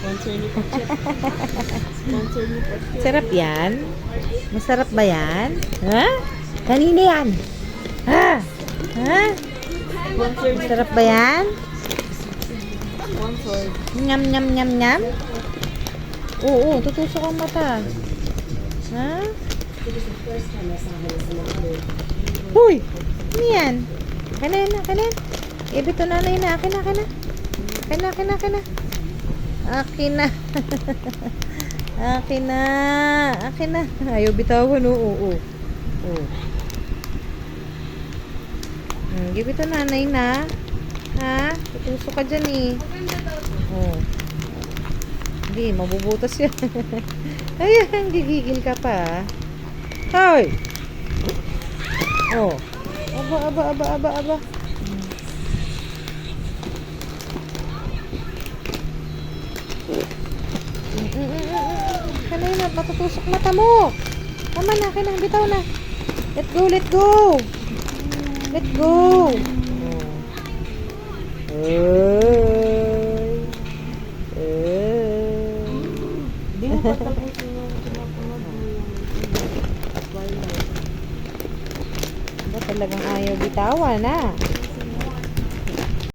Sponsor ni Pachet. Sponsor ni Pachet. Sarap yan? Masarap ba yan? Ha? Kanina yan? Ha? Ha? Sponsor ni Masarap ba yan? Sponsor. Nyam, nyam, nyam, nyam? Oo, tutusok ang mata. Ha? Huy! Ano yan? Kanan na, kanan. Ibito nanay na. Akin na, akin na. Akin na, akin na, akin na. Akin na. Akin na. Akin na. Ayaw bitawan, oo. Oo. Give ito nanay na. Ha? Tutusok ka dyan eh. Oo. Hindi, mabubutas yan. Ayan, gigigil ka pa. Hoy! Oh. Aba. Kanay na, matutusok mata mo. Tama na, kailangan bitaw na. Let go, let go. Let go. Hindi mo pa tapusin yung pinapanood mo yung Twilight. Talagang ayaw bitawan na.